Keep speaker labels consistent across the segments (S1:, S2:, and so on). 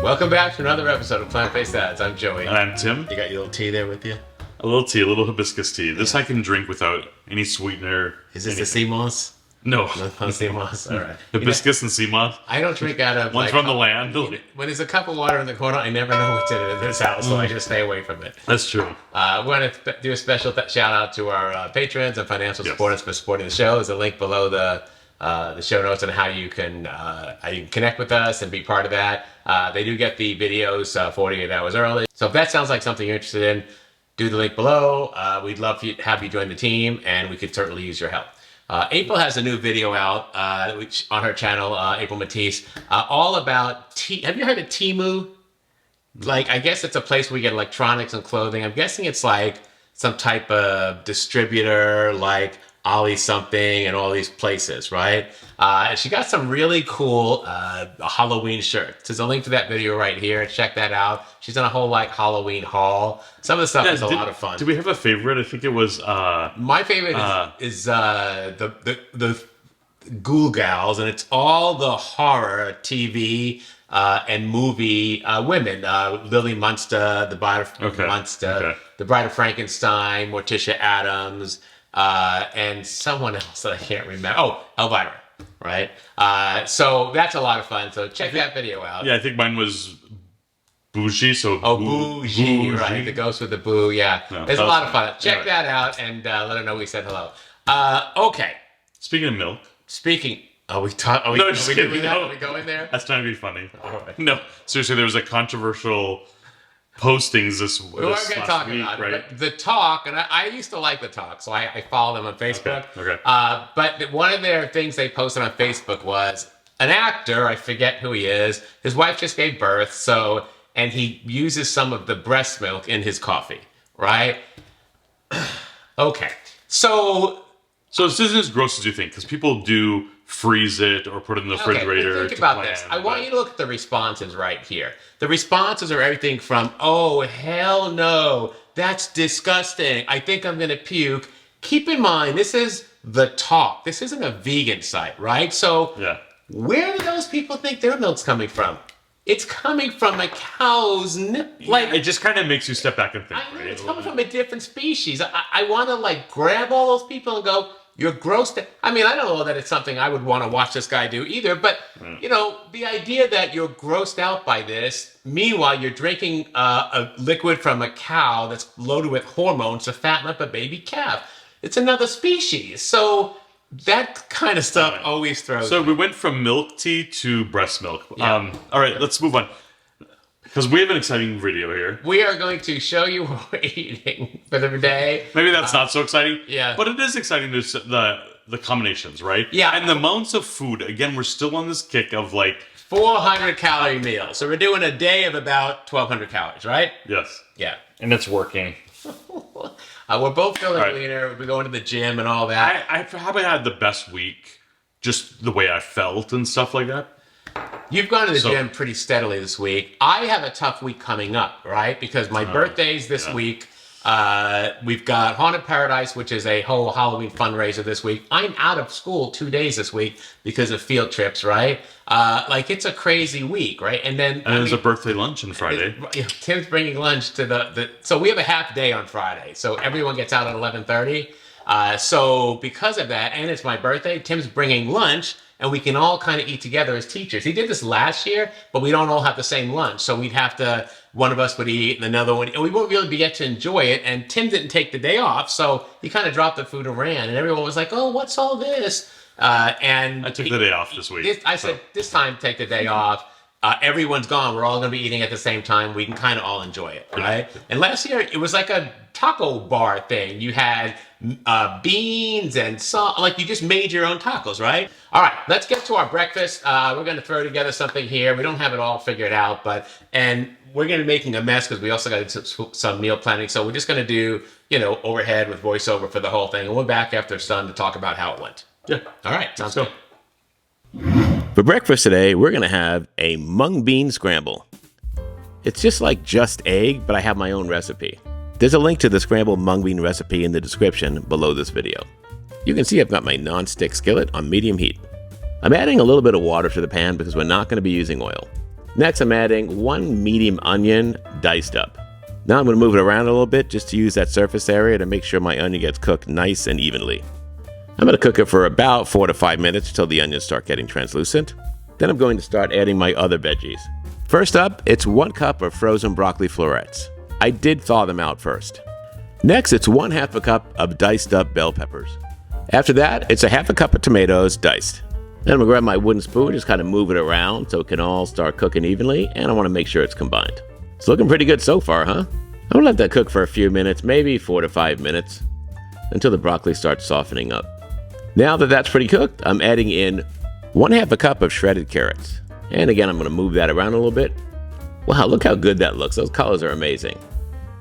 S1: Welcome back to another episode of Plant-Based Ads. I'm Joey.
S2: And I'm Tim.
S1: You got your little tea there with you?
S2: A little tea, a little hibiscus tea. This I can drink without any sweetener.
S1: Is this the sea moss?
S2: No.
S1: No sea moss? All right.
S2: Hibiscus and sea moss.
S1: I don't drink out of...
S2: One's from the land.
S1: When there's a cup of water in the corner, I never know what's in it in this house, so I just stay away from it.
S2: That's true.
S1: We want to do a special shout out to our patrons and financial supporters for supporting the show. There's a link below the show notes on how you can connect with us and be part of that. They do get the videos 48 hours early. So if that sounds like something you're interested in, do the link below. We'd love to have you join the team, and we could certainly use your help. April has a new video out which on her channel, April Matese, all about have you heard of Temu? Like, I guess it's a place where we get electronics and clothing. I'm guessing it's like some type of distributor, like Ollie something and all these places, right? And she got some really cool Halloween shirts. There's a link to that video right here. Check that out. She's done a whole Halloween haul. Some of the stuff is a lot of fun.
S2: Do we have a favorite? I think it was
S1: my favorite is the Ghoul Gals, and it's all the horror TV and movie women. Lily Munster, the Bride of Munster, the Bride of Frankenstein, Morticia Adams, and someone else that I can't remember. Oh, Elvira, right? So that's a lot of fun. So check that video out.
S2: Yeah, I think mine was Bougie. So
S1: Bougie, right? The ghost with the boo. Yeah,
S2: no,
S1: it's a lot of fun. Check that out and let her know we said hello. Okay.
S2: Speaking of milk.
S1: Are we doing that? Are we going there?
S2: That's trying to be funny.
S1: All right.
S2: No, seriously, there was a controversial postings this
S1: we weren't going to talk about it, right? But the talk, and I used to like the talk, so I follow them on Facebook.
S2: Okay.
S1: But one of their things they posted on Facebook was an actor, I forget who he is, his wife just gave birth, and he uses some of the breast milk in his coffee, right? Okay. So
S2: this isn't as gross as you think, because people do freeze it or put it in the refrigerator.
S1: Think about this. I want you to look at the responses right here. The responses are everything from, oh, hell no, that's disgusting, I think I'm going to puke. Keep in mind, this is the talk. This isn't a vegan site, right? So where do those people think their milk's coming from? It's coming from a cow's nipple.
S2: It just kind of makes you step back and think.
S1: I mean, it's coming from a different species. I want to grab all those people and go, you're grossed out. I mean, I don't know that it's something I would want to watch this guy do either, but, the idea that you're grossed out by this, meanwhile, you're drinking a liquid from a cow that's loaded with hormones to fatten up a baby calf. It's another species. So that kind of stuff always throws.
S2: So we went from milk tea to breast milk. Yeah. All right, let's move on. Because we have an exciting video here.
S1: We are going to show you what we're eating for the day.
S2: Maybe that's not so exciting.
S1: Yeah.
S2: But it is exciting to the combinations, right?
S1: Yeah.
S2: And the amounts of food. Again, we're still on this kick of
S1: 400 calorie meal. So we're doing a day of about 1,200 calories, right?
S2: Yes.
S1: Yeah.
S2: And it's working.
S1: We're both feeling leaner. We're going to the gym and all that.
S2: I probably had the best week, just the way I felt and stuff like that.
S1: You've gone to the gym pretty steadily this week. I have a tough week coming up, right? Because my birthday's this week. We've got Haunted Paradise, which is a whole Halloween fundraiser this week. I'm out of school 2 days this week because of field trips, right? It's a crazy week, right? And then
S2: there's a birthday lunch on Friday.
S1: Tim's bringing lunch to so we have a half day on Friday. So everyone gets out at 11:30. So because of that, and it's my birthday, Tim's bringing lunch. And we can all kind of eat together as teachers. He did this last year, but we don't all have the same lunch. So we'd have to, one of us would eat and another one, and we won't really get to enjoy it. And Tim didn't take the day off, so he kind of dropped the food and ran. And everyone was like, oh, what's all this? And
S2: I took the day off this week.
S1: I said, this time, take the day off. Everyone's gone. We're all going to be eating at the same time. We can kind of all enjoy it, right? And last year, it was like a taco bar thing. You had beans and salt. You just made your own tacos, right? All right, let's get to our breakfast. We're going to throw together something here. We don't have it all figured out, and we're going to be making a mess because we also got to do some meal planning. So we're just going to do, overhead with voiceover for the whole thing. And we're back after it's done to talk about how it went.
S2: Yeah.
S1: All right, sounds good. For breakfast today, we're going to have a mung bean scramble. It's just like just egg, but I have my own recipe. There's a link to the scrambled mung bean recipe in the description below this video. You can see I've got my non-stick skillet on medium heat. I'm adding a little bit of water to the pan because we're not going to be using oil. Next, I'm adding 1 medium onion diced up. Now I'm going to move it around a little bit just to use that surface area to make sure my onion gets cooked nice and evenly. I'm going to cook it for about 4 to 5 minutes until the onions start getting translucent. Then I'm going to start adding my other veggies. First up, it's 1 cup of frozen broccoli florets. I did thaw them out first. Next, it's 1/2 cup of diced up bell peppers. After that, it's 1/2 cup of tomatoes diced. Then I'm going to grab my wooden spoon, just kind of move it around so it can all start cooking evenly, and I want to make sure it's combined. It's looking pretty good so far, huh? I'm going to let that cook for a few minutes, maybe 4 to 5 minutes, until the broccoli starts softening up. Now that that's pretty cooked, I'm adding in 1/2 cup of shredded carrots. And again, I'm going to move that around a little bit. Wow, look how good that looks. Those colors are amazing.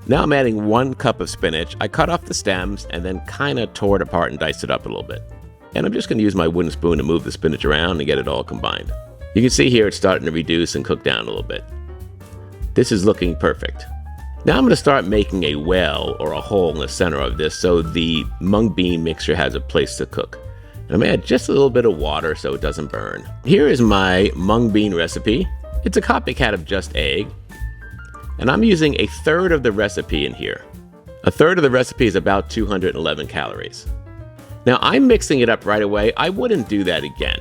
S1: Now I'm adding 1 cup of spinach. I cut off the stems and then kind of tore it apart and diced it up a little bit. And I'm just going to use my wooden spoon to move the spinach around and get it all combined. You can see here it's starting to reduce and cook down a little bit. This is looking perfect. Now I'm going to start making a well or a hole in the center of this so the mung bean mixture has a place to cook. And I'm going to add just a little bit of water so it doesn't burn. Here is my mung bean recipe. It's a copycat of just egg. And I'm using 1/3 of the recipe in here. 1/3 of the recipe is about 211 calories. Now I'm mixing it up right away. I wouldn't do that again.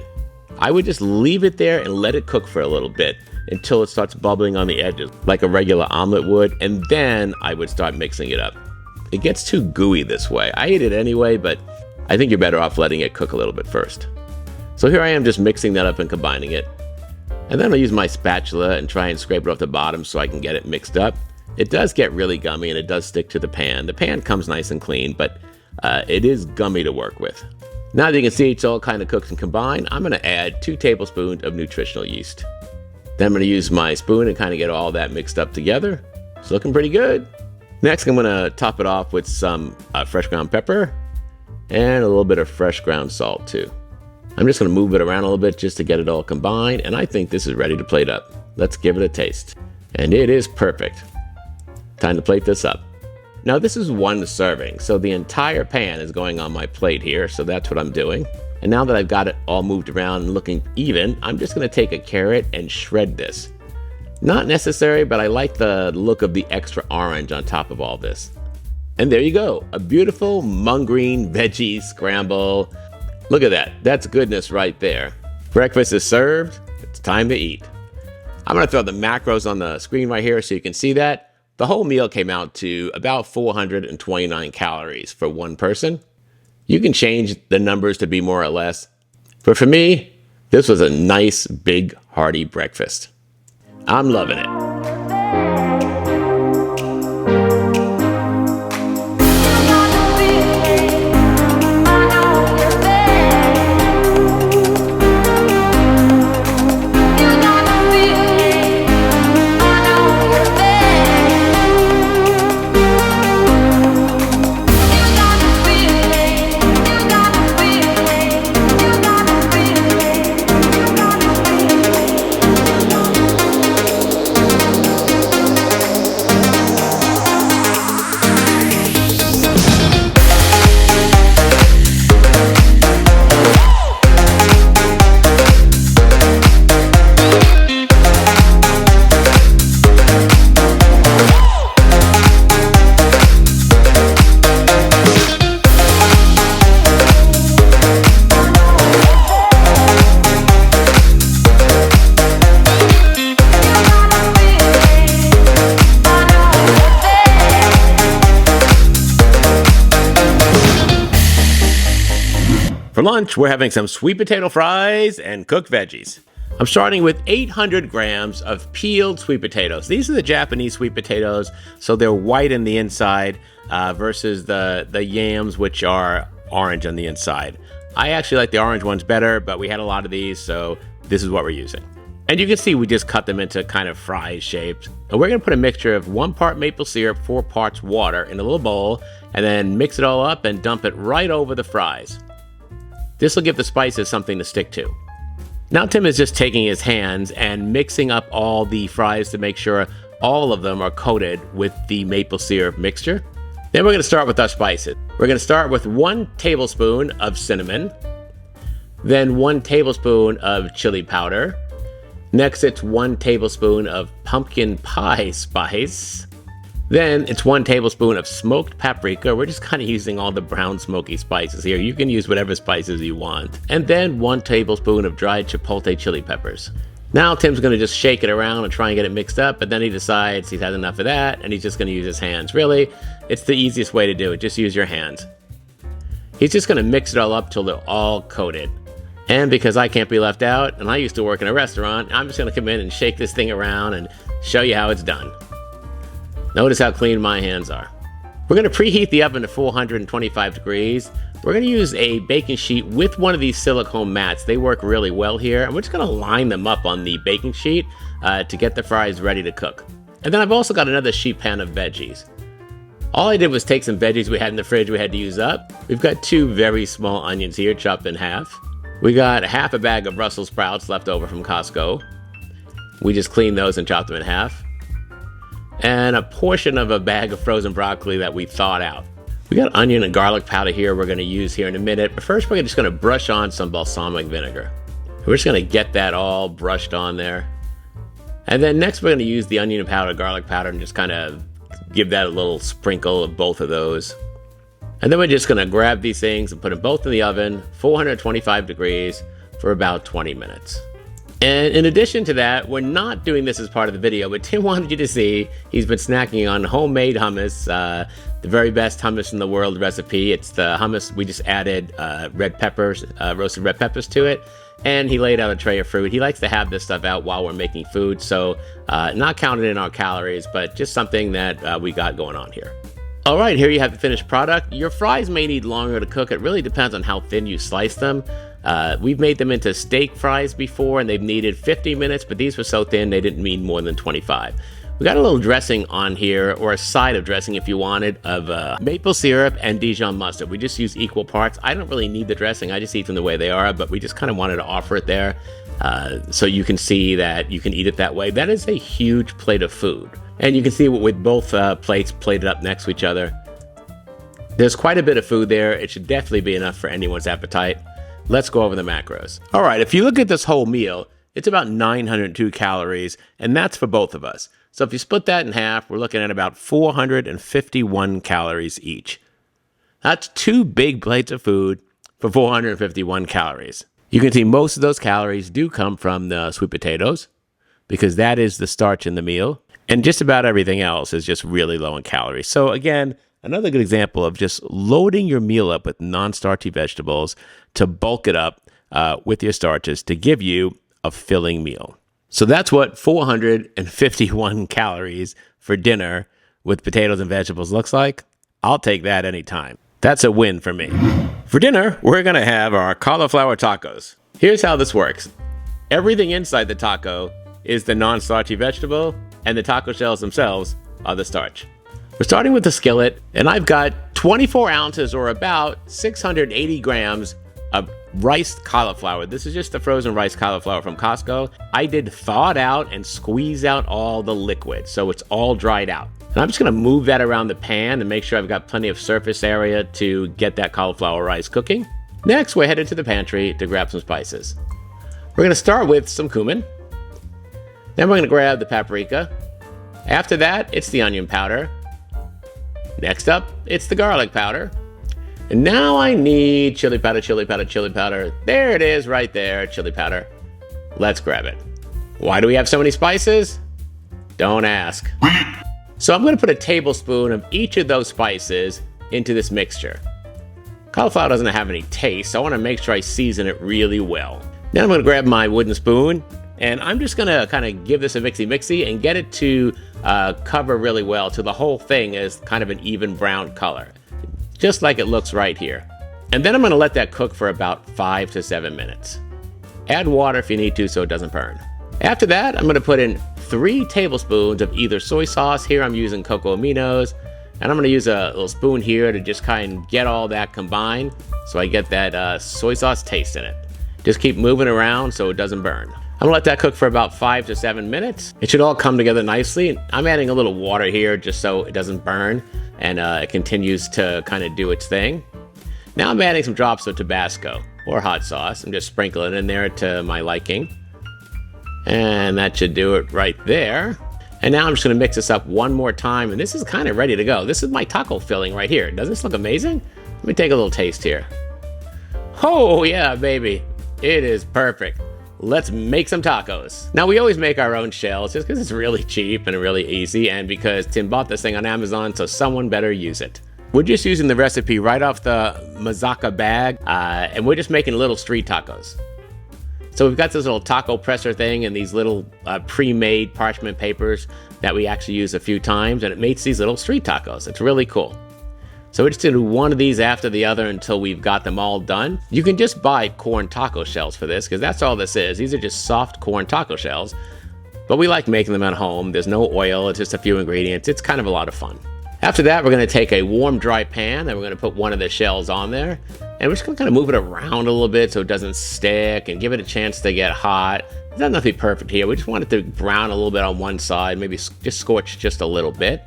S1: I would just leave it there and let it cook for a little bit until it starts bubbling on the edges like a regular omelet would, and then I would start mixing it up. It gets too gooey this way. I eat it anyway, but I think you're better off letting it cook a little bit first. So here I am just mixing that up and combining it. And then I'll use my spatula and try and scrape it off the bottom so I can get it mixed up. It does get really gummy and it does stick to the pan. The pan comes nice and clean, but it is gummy to work with. Now that you can see it's all kind of cooked and combined, I'm going to add 2 tablespoons of nutritional yeast. Then I'm going to use my spoon and kind of get all that mixed up together. It's looking pretty good. Next, I'm going to top it off with some fresh ground pepper and a little bit of fresh ground salt too. I'm just going to move it around a little bit just to get it all combined, and I think this is ready to plate up. Let's give it a taste. And it is perfect. Time to plate this up. Now this is 1 serving, so the entire pan is going on my plate here, so that's what I'm doing. And now that I've got it all moved around and looking even, I'm just going to take a carrot and shred this. Not necessary, but I like the look of the extra orange on top of all this. And there you go, a beautiful mung green veggie scramble. Look at that, that's goodness right there. Breakfast is served, it's time to eat. I'm going to throw the macros on the screen right here so you can see that. The whole meal came out to about 429 calories for 1 person. You can change the numbers to be more or less. But for me, this was a nice, big, hearty breakfast. I'm loving it. For lunch, we're having some sweet potato fries and cooked veggies. I'm starting with 800 grams of peeled sweet potatoes. These are the Japanese sweet potatoes, so they're white in the inside versus the yams, which are orange on the inside. I actually like the orange ones better, but we had a lot of these, so this is what we're using. And you can see we just cut them into kind of fry shapes. And we're gonna put a mixture of 1 part maple syrup, 4 parts water in a little bowl, and then mix it all up and dump it right over the fries. This will give the spices something to stick to. Now Tim is just taking his hands and mixing up all the fries to make sure all of them are coated with the maple syrup mixture. Then we're going to start with our spices. We're going to start with 1 tablespoon of cinnamon, then 1 tablespoon of chili powder, Next, it's 1 tablespoon of pumpkin pie spice. Then it's 1 tablespoon of smoked paprika. We're just kind of using all the brown smoky spices here. You can use whatever spices you want. And then 1 tablespoon of dried chipotle chili peppers. Now Tim's going to just shake it around and try and get it mixed up, but then he decides he's had enough of that and he's just going to use his hands. Really, it's the easiest way to do it. Just use your hands. He's just going to mix it all up till they're all coated. And because I can't be left out, and I used to work in a restaurant, I'm just going to come in and shake this thing around and show you how it's done. Notice how clean my hands are. We're going to preheat the oven to 425 degrees. We're going to use a baking sheet with one of these silicone mats. They work really well here. And we're just going to line them up on the baking sheet to get the fries ready to cook. And then I've also got another sheet pan of veggies. All I did was take some veggies we had in the fridge we had to use up. We've got 2 very small onions here chopped in half. We got half a bag of Brussels sprouts left over from Costco. We just cleaned those and chopped them in half. And a portion of a bag of frozen broccoli that we thawed out. We got onion and garlic powder here we're going to use here in a minute. But first we're just going to brush on some balsamic vinegar. We're just going to get that all brushed on there. And then next we're going to use the onion powder, garlic powder, and just kind of give that a little sprinkle of both of those. And then we're just going to grab these things and put them both in the oven, 425 degrees, for about 20 minutes. And in addition to that, we're not doing this as part of the video, but Tim wanted you to see he's been snacking on homemade hummus, the very best hummus in the world recipe. It's the hummus, we just added red peppers, roasted red peppers to it, and he laid out a tray of fruit. He likes to have this stuff out while we're making food, so not counted in our calories, but just something that we got going on here. All right, here you have the finished product. Your fries may need longer to cook. It really depends on how thin you slice them. We've made them into steak fries before, and they've needed 50 minutes, but these were so thin they didn't need more than 25. We got a little dressing on here, or a side of dressing if you wanted, of maple syrup and Dijon mustard. We just use equal parts. I don't really need the dressing. I just eat them the way they are, but we just kind of wanted to offer it there so you can see that you can eat it that way. That is a huge plate of food. And you can see with both plates plated up next to each other. There's quite a bit of food there. It should definitely be enough for anyone's appetite. Let's go over the macros. All right, if you look at this whole meal, it's about 902 calories, and that's for both of us. So if you split that in half, we're looking at about 451 calories each. That's 2 big plates of food for 451 calories. You can see most of those calories do come from the sweet potatoes, because that is the starch in the meal. And just about everything else is just really low in calories. So again, another good example of just loading your meal up with non-starchy vegetables to bulk it up with your starches to give you a filling meal. So that's what 451 calories for dinner with potatoes and vegetables looks like. I'll take that anytime. That's a win for me. For dinner, we're going to have our cauliflower tacos. Here's how this works. Everything inside the taco is the non-starchy vegetable, and the taco shells themselves are the starch. We're starting with the skillet, and I've got 24 ounces or about 680 grams of riced cauliflower. This is just the frozen rice cauliflower from Costco. I did thaw it out and squeeze out all the liquid, so it's all dried out. And I'm just gonna move that around the pan and make sure I've got plenty of surface area to get that cauliflower rice cooking. Next, we're headed to the pantry to grab some spices. We're gonna start with some cumin. Then we're going to grab the paprika. After that, it's the onion powder. Next up, it's the garlic powder. And now I need chili powder, chili powder, chili powder. There it is right there, chili powder. Let's grab it. Why do we have so many spices? Don't ask. So I'm going to put a tablespoon of each of those spices into this mixture. Cauliflower doesn't have any taste, so I want to make sure I season it really well. Now I'm going to grab my wooden spoon. And I'm just going to kind of give this a mixy and get it to cover really well till the whole thing is kind of an even brown color, just like it looks right here. And then I'm going to let that cook for about 5 to 7 minutes. Add water if you need to so it doesn't burn. After that, I'm going to put in 3 tablespoons of either soy sauce. Here I'm using Cocoa Aminos. And I'm going to use a little spoon here to just kind of get all that combined so I get that soy sauce taste in it. Just keep moving around so it doesn't burn. I'm gonna let that cook for about 5 to 7 minutes. It should all come together nicely. I'm adding a little water here just so it doesn't burn and it continues to kind of do its thing. Now I'm adding some drops of Tabasco or hot sauce. I'm just sprinkling it in there to my liking. And that should do it right there. And now I'm just gonna mix this up one more time, and this is kind of ready to go. This is my taco filling right here. Doesn't this look amazing? Let me take a little taste here. Oh yeah, baby, it is perfect. Let's make some tacos. Now, we always make our own shells just because it's really cheap and really easy, and because Tim bought this thing on Amazon, so someone better use it. We're just using the recipe right off the Mazaka bag, and we're just making little street tacos. So we've got this little taco presser thing and these little pre-made parchment papers that we actually use a few times, and it makes these little street tacos. It's really cool. So we're just gonna do one of these after the other until we've got them all done. You can just buy corn taco shells for this, because that's all this is. These are just soft corn taco shells, but we like making them at home. There's no oil, it's just a few ingredients. It's kind of a lot of fun. After that, we're gonna take a warm, dry pan, and we're gonna put one of the shells on there, and we're just gonna kind of move it around a little bit so it doesn't stick and give it a chance to get hot. It doesn't have to be perfect here. We just want it to brown a little bit on one side, maybe just scorch just a little bit.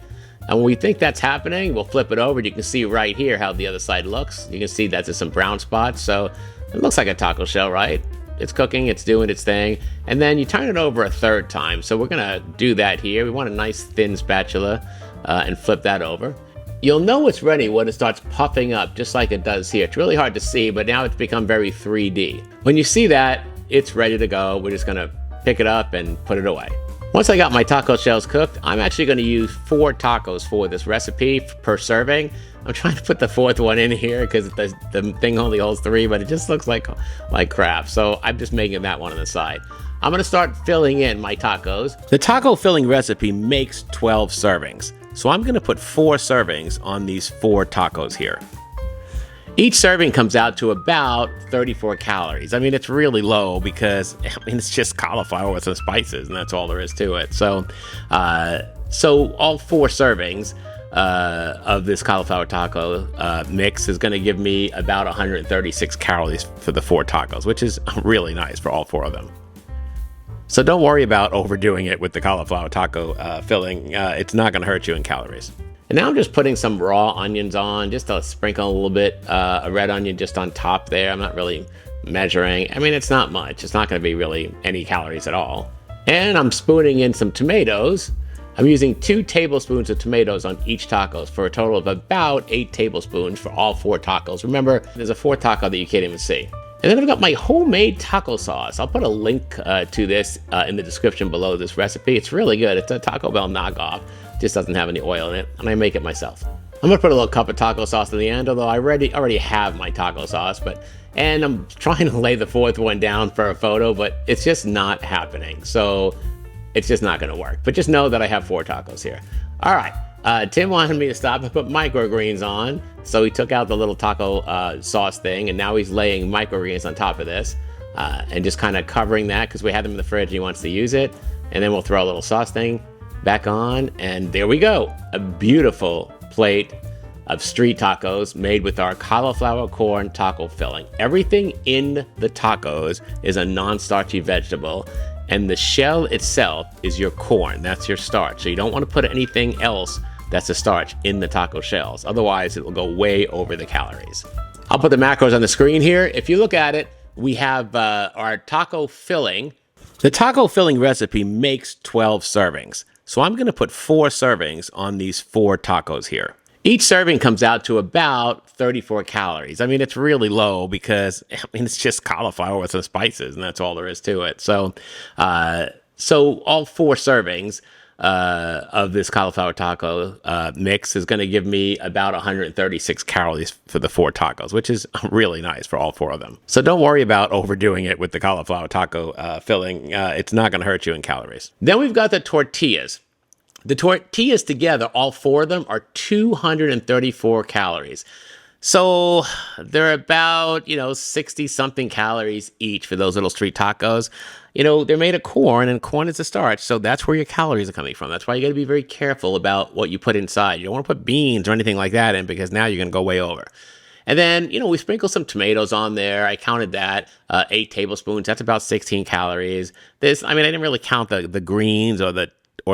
S1: And when we think that's happening, we'll flip it over. You can see right here how the other side looks. You can see that there's some brown spots, so it looks like a taco shell, right? It's cooking, it's doing its thing. And then you turn it over a third time. So we're gonna do that here. We want a nice thin spatula and flip that over. You'll know it's ready when it starts puffing up, just like it does here. It's really hard to see, but now it's become very 3D. When you see that, it's ready to go. We're just gonna pick it up and put it away. Once I got my taco shells cooked, I'm actually going to use 4 tacos for this recipe per serving. I'm trying to put the 4th one in here because the thing only holds 3, but it just looks like crap. So I'm just making that one on the side. I'm going to start filling in my tacos. The taco filling recipe makes 12 servings. So I'm going to put 4 servings on these 4 tacos here. Each serving comes out to about 34 calories. I mean, it's really low because, it's just cauliflower with some spices, and that's all there is to it. So all 4 servings of this cauliflower taco mix is going to give me about 136 calories for the 4 tacos, which is really nice for all 4 of them. So don't worry about overdoing it with the cauliflower taco filling. It's not going to hurt you in calories. And now I'm just putting some raw onions on, just to sprinkle a little bit, a red onion just on top there. I'm not really measuring. I mean, it's not much. It's not going to be really any calories at all. And I'm spooning in some tomatoes. I'm using 2 tablespoons of tomatoes on each tacos for a total of about 8 tablespoons for all 4 tacos. Remember, there's a 4th taco that you can't even see. And then I've got my homemade taco sauce. I'll put a link to this in the description below this recipe. It's really good. It's a Taco Bell knockoff. Just doesn't have any oil in it, and I make it myself. I'm gonna put a little cup of taco sauce in the end, although I already have my taco sauce, and I'm trying to lay the 4th one down for a photo, but it's just not happening. So it's just not gonna work. But just know that I have 4 tacos here. All right, Tim wanted me to stop and put microgreens on, so he took out the little taco sauce thing, and now he's laying microgreens on top of this, and just kind of covering that because we had them in the fridge and he wants to use it. And then we'll throw a little sauce thing back on, and there we go. A beautiful plate of street tacos made with our cauliflower corn taco filling. Everything in the tacos is a non-starchy vegetable, and the shell itself is your corn. That's your starch. So you don't want to put anything else that's a starch in the taco shells. Otherwise, it will go way over the calories. I'll put the macros on the screen here. If you look at it, we have our taco filling. The taco filling recipe makes 12 servings. So I'm going to put 4 servings on these 4 tacos here. Each serving comes out to about 34 calories. I mean, it's really low because, it's just cauliflower with some spices, and that's all there is to it. So all 4 servings of this cauliflower taco mix is going to give me about 136 calories for the 4 tacos, which is really nice for all 4 of them. So don't worry about overdoing it with the cauliflower taco filling. It's not going to hurt you in calories. Then we've got the tortillas. The tortillas together, all 4 of them, are 234 calories. So they're about, 60 something calories each for those little street tacos. They're made of corn, and corn is a starch, so that's where your calories are coming from. That's why you got to be very careful about what you put inside. You don't want to put beans or anything like that in, because now you're going to go way over. And then, we sprinkle some tomatoes on there. I counted that, 8 tablespoons. That's about 16 calories. I didn't really count the greens or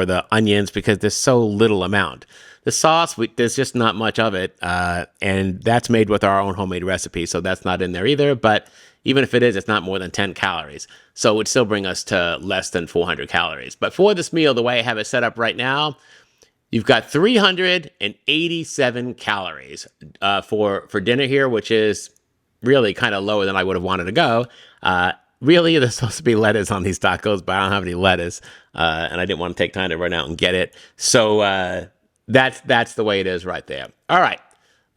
S1: the onions because there's so little amount. The sauce, there's just not much of it, and that's made with our own homemade recipe, so that's not in there either. But even if it is, it's not more than 10 calories. So it would still bring us to less than 400 calories. But for this meal, the way I have it set up right now, you've got 387 calories for dinner here, which is really kind of lower than I would have wanted to go. Really, there's supposed to be lettuce on these tacos, but I don't have any lettuce, and I didn't want to take time to run out and get it. So that's the way it is right there. All right,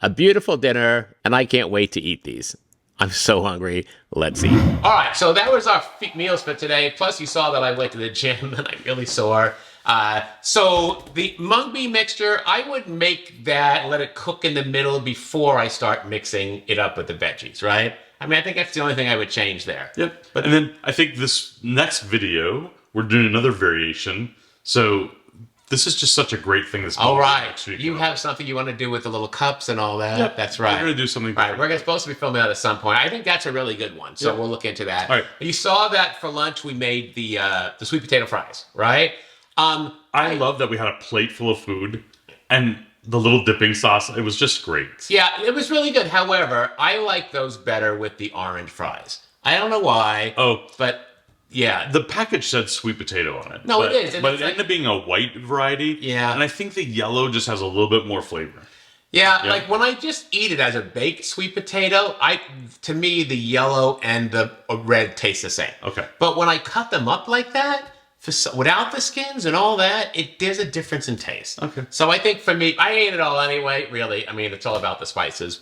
S1: a beautiful dinner, and I can't wait to eat these. I'm so hungry. Let's eat. All right, so that was our meals for today. Plus, you saw that I went to the gym, and I'm really sore. So the mung bean mixture, I would make that, let it cook in the middle before I start mixing it up with the veggies, right? I mean, I think that's the only thing I would change there.
S2: Yep. But and then I think this next video, we're doing another variation. So this is just such a great thing. This
S1: all right. You have something you want to do with the little cups and all that.
S2: Yep.
S1: That's right.
S2: We're going to do something.
S1: Right. We're supposed to be filming that at some point. I think that's a really good one. So we'll look into that.
S2: All right.
S1: You saw that for lunch. We made the sweet potato fries, right?
S2: I love that we had a plate full of food and the little dipping sauce. It was just great.
S1: Yeah, it was really good. However, I like those better with the orange fries. I don't know why.
S2: Oh,
S1: but yeah.
S2: The package said sweet potato on it.
S1: No, it is.
S2: But it ended up being a white variety.
S1: Yeah.
S2: And I think the yellow just has a little bit more flavor.
S1: Yeah, like when I just eat it as a baked sweet potato, to me, the yellow and the red taste the same.
S2: Okay.
S1: But when I cut them up like that, without the skins and all that, there's a difference in taste.
S2: Okay.
S1: So I think for me, I ate it all anyway, really. I mean, it's all about the spices.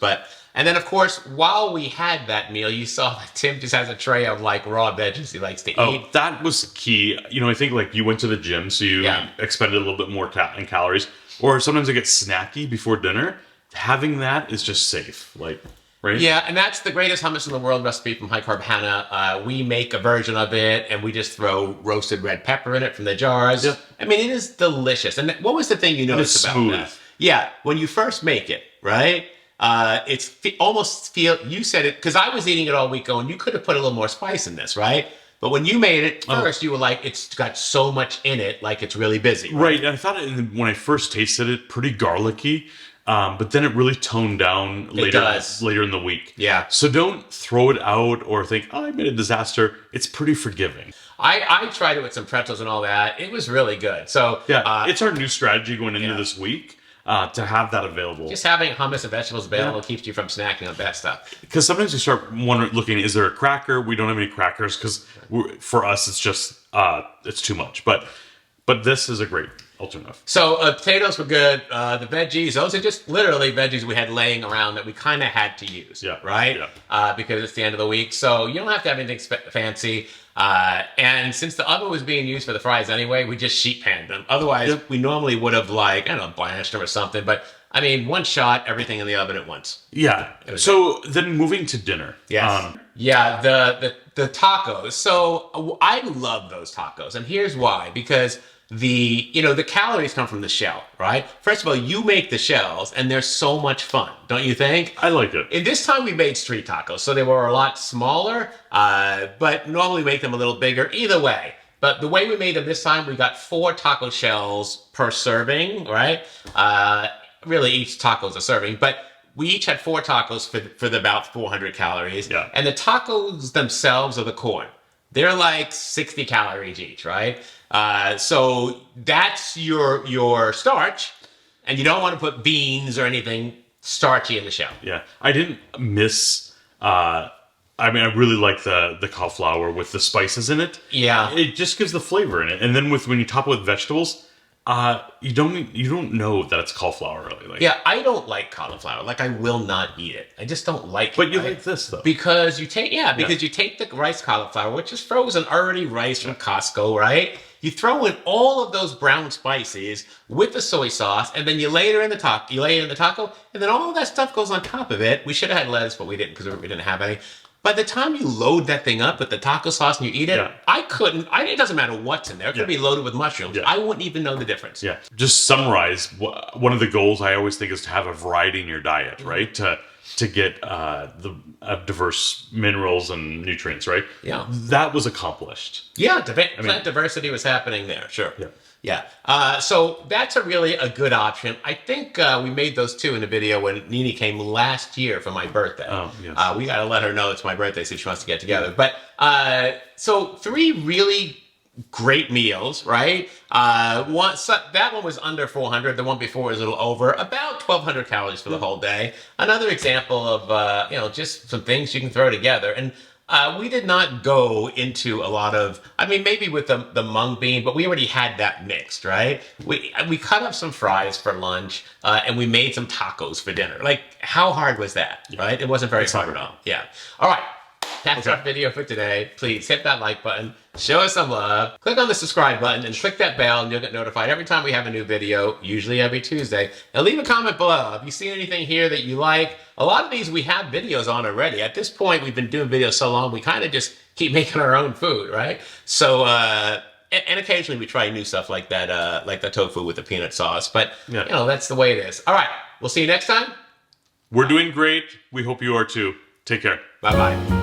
S1: And then, of course, while we had that meal, you saw that Tim just has a tray of, like, raw veggies he likes to eat.
S2: Oh, that was key. You know, I think, like, you went to the gym, so you expended a little bit more in calories. Or sometimes I get snacky before dinner. Having that is just safe. Like... Right?
S1: Yeah, and that's the greatest hummus in the world recipe from High Carb Hannah. We make a version of it, and we just throw roasted red pepper in it from the jars. Yep. I mean, it is delicious. And what was the thing you noticed about that? Yeah, when you first make it, right? It's almost you said it, because I was eating it all week going, you could have put a little more spice in this, right? But when you made it first, you were like, it's got so much in it, like it's really busy.
S2: Right, and I thought when I first tasted it, pretty garlicky. But then it really toned down later in the week.
S1: Yeah.
S2: So don't throw it out or think, oh, I made a disaster. It's pretty forgiving.
S1: I tried it with some pretzels and all that. It was really good. So
S2: yeah, it's our new strategy going into this week to have that available.
S1: Just having hummus and vegetables available keeps you from snacking on that stuff.
S2: Because sometimes you start looking, is there a cracker? We don't have any crackers because for us it's just it's too much. But this is a great alternative.
S1: So potatoes were good. The veggies, those are just literally veggies we had laying around that we kind of had to use, right? Yeah. Because it's the end of the week. So you don't have to have anything fancy. And since the oven was being used for the fries anyway, we just sheet panned them. Otherwise, we normally would have blanched them or something. But I mean, one shot, everything in the oven at once.
S2: Yeah. So then moving to dinner.
S1: Yes. The tacos. So I love those tacos. And here's why. Because the calories come from the shell, right? First of all, you make the shells, and they're so much fun, don't you think?
S2: I like it.
S1: And this time we made street tacos, so they were a lot smaller, but normally we make them a little bigger. Either way, but the way we made them this time, we got 4 taco shells per serving, right? Really, each taco's a serving, but we each had 4 tacos for about 400 calories.
S2: Yeah.
S1: And the tacos themselves are the corn. They're like 60 calories each, right? So that's your starch, and you don't want to put beans or anything starchy in the shell.
S2: Yeah, I didn't miss. I really like the cauliflower with the spices in it.
S1: Yeah,
S2: it just gives the flavor in it, and then when you top it with vegetables, you don't know that it's cauliflower really.
S1: Yeah, I don't like cauliflower. Like, I will not eat it. I just don't like it.
S2: But you like this though,
S1: because you take the rice cauliflower, which is frozen already rice from Costco, right? You throw in all of those brown spices with the soy sauce, and then you lay it in the taco, and then all of that stuff goes on top of it. We should have had lettuce, but we didn't because we didn't have any. By the time you load that thing up with the taco sauce and you eat it, it doesn't matter what's in there. It could be loaded with mushrooms. I wouldn't even know the difference.
S2: Yeah. Just summarize, one of the goals I always think is to have a variety in your diet, right? To get the diverse minerals and nutrients, right?
S1: Yeah.
S2: That was accomplished.
S1: Yeah, plant diversity was happening there, sure.
S2: Yeah.
S1: Yeah. So that's really a good option. I think we made those two in the video when Nini came last year for my birthday.
S2: Oh, yes.
S1: We got to let her know it's my birthday, so she wants to get together. But so 3 really great meals, right? That one was under 400. The one before was a little over, about 1,200 calories for the whole day. Another example of just some things you can throw together. And we did not go into a lot of, I mean, maybe with the mung bean, but we already had that mixed, right? We cut up some fries for lunch, and we made some tacos for dinner. Like, how hard was that, right? It wasn't very hard at all. Yeah. All right. That's our video for today. Please hit that like button, show us some love, click on the subscribe button, and click that bell, and you'll get notified every time we have a new video, usually every Tuesday. And leave a comment below. If you see anything here that you like, a lot of these we have videos on already. At this point, we've been doing videos so long, we kind of just keep making our own food, right? So, and occasionally we try new stuff like that, like the tofu with the peanut sauce. But, that's the way it is. All right, we'll see you next time.
S2: We're doing great. We hope you are too. Take care.
S1: Bye-bye.